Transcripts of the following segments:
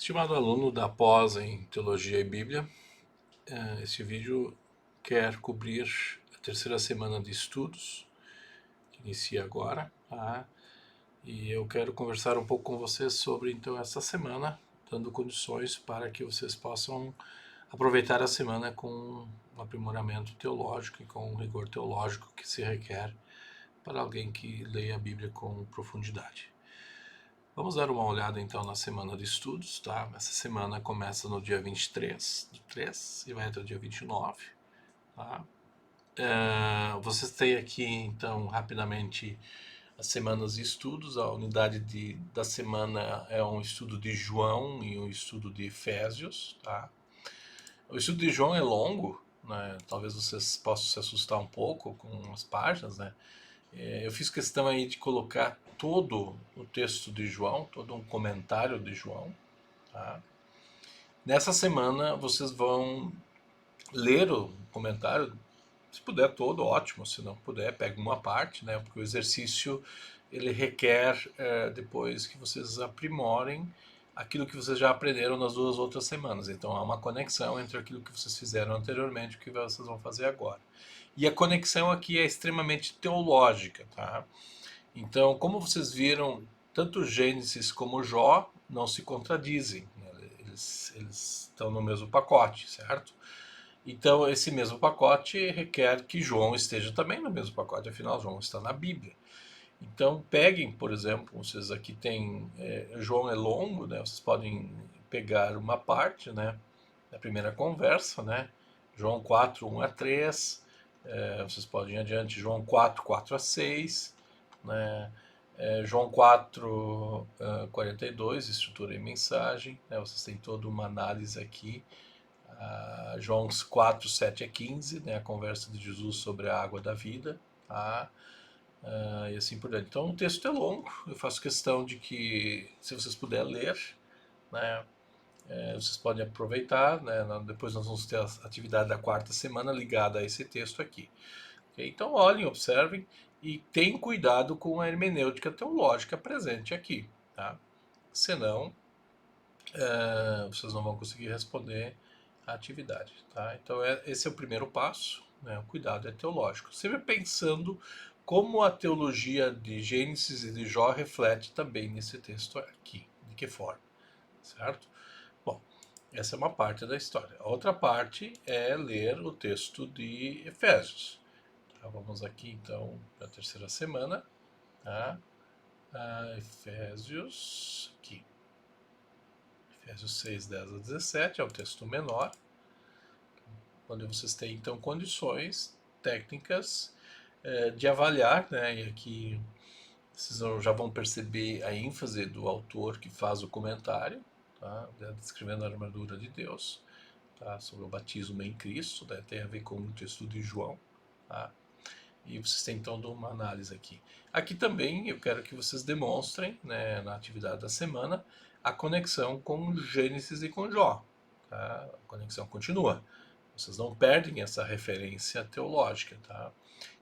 Estimado aluno da pós em Teologia e Bíblia, este vídeo quer cobrir a terceira semana de estudos, que inicia agora, tá? E eu quero conversar um pouco com vocês sobre, então, essa semana, dando condições para que vocês possam aproveitar a semana com um aprimoramento teológico e com um rigor teológico que se requer para alguém que leia a Bíblia com profundidade. Vamos dar uma olhada então na semana de estudos, tá? Essa semana começa no dia 23 do 3 e vai até o dia 29, tá? Vocês têm aqui então rapidamente as semanas de estudos. A unidade da semana é um estudo de João e um estudo de Efésios, tá? O estudo de João é longo, né? Talvez vocês possam se assustar um pouco com as páginas, né? Eu fiz questão aí de colocar todo o texto de João, todo um comentário de João, tá? Nessa semana vocês vão ler o comentário, se puder todo, ótimo, se não puder, pega uma parte, né? Porque o exercício ele requer depois que vocês aprimorem aquilo que vocês já aprenderam nas duas outras semanas. Então há uma conexão entre aquilo que vocês fizeram anteriormente e o que vocês vão fazer agora. E a conexão aqui é extremamente teológica, tá? Então, como vocês viram, tanto Gênesis como Jó não se contradizem, né? Eles estão no mesmo pacote, certo? Então, esse mesmo pacote requer que João esteja também no mesmo pacote, afinal, João está na Bíblia. Então, peguem, por exemplo, vocês aqui têm. João é longo, né? Vocês podem pegar uma parte, né? Da primeira conversa, né? João 4, 1 a 3. Vocês podem ir adiante, João 4, 4 a 6, né? João 4, 42, estrutura e mensagem, né? Vocês têm toda uma análise aqui. João 4, 7 a 15, né? A conversa de Jesus sobre a água da vida, tá? E assim por diante. Então o texto é longo, eu faço questão de que, se vocês puderem ler, né? Vocês podem aproveitar, né? Depois nós vamos ter a atividade da quarta semana ligada a esse texto aqui. Okay? Então olhem, observem e tenham cuidado com a hermenêutica teológica presente aqui, tá? Senão vocês não vão conseguir responder a atividade, tá? Então esse é o primeiro passo, né? O cuidado é teológico, sempre pensando como a teologia de Gênesis e de Jó reflete também nesse texto aqui, de que forma, certo? Bom, essa é uma parte da história. A outra parte é ler o texto de Efésios. Tá, vamos aqui então para a terceira semana, tá? Efésios, aqui. Efésios 6, 10 a 17, é o texto menor, onde vocês têm então condições técnicas de avaliar, né? E aqui vocês já vão perceber a ênfase do autor que faz o comentário, tá? Descrevendo a armadura de Deus, tá? Sobre o batismo em Cristo, né? Tem a ver com o texto de João, tá? E vocês têm então uma análise aqui. Aqui também eu quero que vocês demonstrem, né, na atividade da semana, a conexão com Gênesis e com Jó. Tá? A conexão continua. Vocês não perdem essa referência teológica. Tá?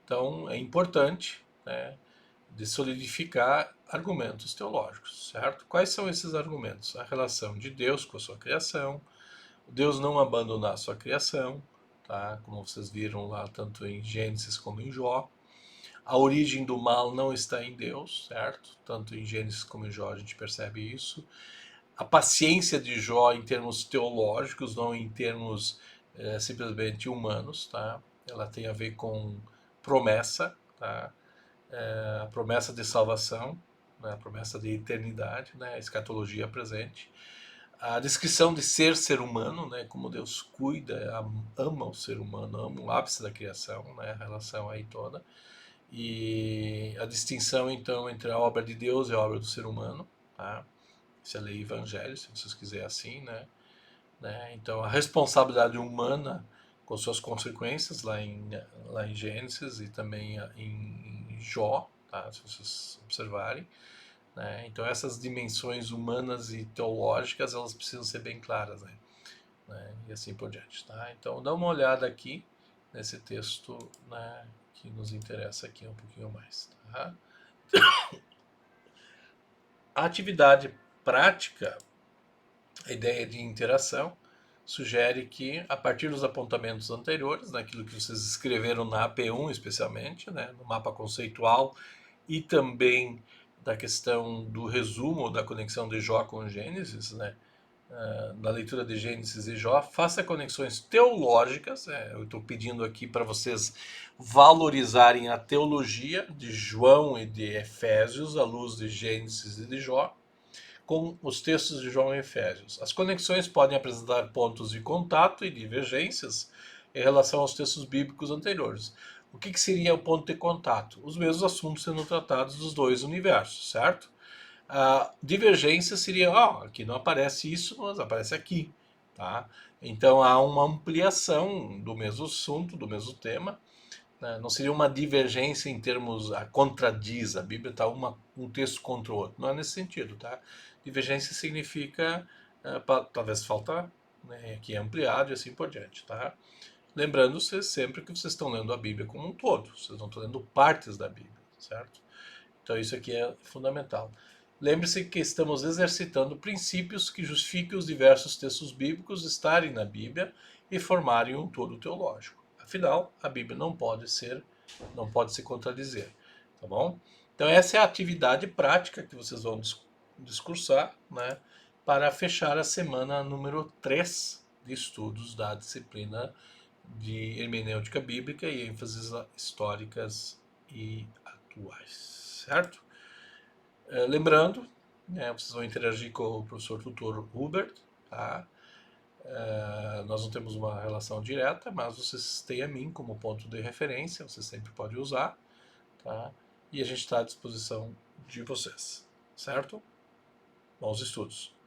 Então é importante, né, de solidificar argumentos teológicos, certo? Quais são esses argumentos? A relação de Deus com a sua criação, Deus não abandonar a sua criação, tá? Como vocês viram lá tanto em Gênesis como em Jó. A origem do mal não está em Deus, certo? Tanto em Gênesis como em Jó a gente percebe isso. A paciência de Jó em termos teológicos, não em termos simplesmente humanos, tá? Ela tem a ver com promessa, tá? A promessa de salvação, né? A promessa de eternidade, né? A escatologia presente. A descrição de ser humano, né? Como Deus cuida, ama o ser humano, ama o ápice da criação, né? A relação aí toda. E a distinção, então, entre a obra de Deus e a obra do ser humano, tá? Isso é lei evangelho, se vocês quiserem assim, né? Então, a responsabilidade humana com suas consequências lá em Gênesis e também em Jó, tá? Se vocês observarem, né? Então, essas dimensões humanas e teológicas, elas precisam ser bem claras, né? E assim por diante, tá? Então, dá uma olhada aqui nesse texto, né, que nos interessa aqui um pouquinho mais, tá? A atividade prática A ideia de interação sugere que, a partir dos apontamentos anteriores, naquilo que vocês escreveram na AP1 especialmente, né, no mapa conceitual, e também da questão do resumo da conexão de Jó com Gênesis, né, na leitura de Gênesis e Jó, faça conexões teológicas. Eu estou pedindo aqui para vocês valorizarem a teologia de João e de Efésios, à luz de Gênesis e de Jó, com os textos de João e Efésios. As conexões podem apresentar pontos de contato e divergências em relação aos textos bíblicos anteriores. O que seria o ponto de contato? Os mesmos assuntos sendo tratados dos dois universos, certo? A divergência seria, aqui não aparece isso, mas aparece aqui, tá? Então há uma ampliação do mesmo assunto, do mesmo tema, né? Não seria uma divergência em termos, contradiz, a Bíblia está um texto contra o outro, não é nesse sentido, tá? Divergência significa, talvez falta, né, aqui é ampliado e assim por diante, tá? Lembrando-se sempre que vocês estão lendo a Bíblia como um todo, vocês não estão lendo partes da Bíblia, certo? Então isso aqui é fundamental. Lembre-se que estamos exercitando princípios que justifiquem os diversos textos bíblicos estarem na Bíblia e formarem um todo teológico. Afinal, a Bíblia não pode se contradizer, tá bom? Então essa é a atividade prática que vocês vão discursar, né, para fechar a semana número 3 de estudos da disciplina de hermenêutica bíblica e ênfases históricas e atuais, certo? Lembrando, né, vocês vão interagir com o professor tutor Hubert, tá? Nós não temos uma relação direta, mas vocês têm a mim como ponto de referência, vocês sempre podem usar, tá? E a gente está à disposição de vocês, certo? Bons estudos!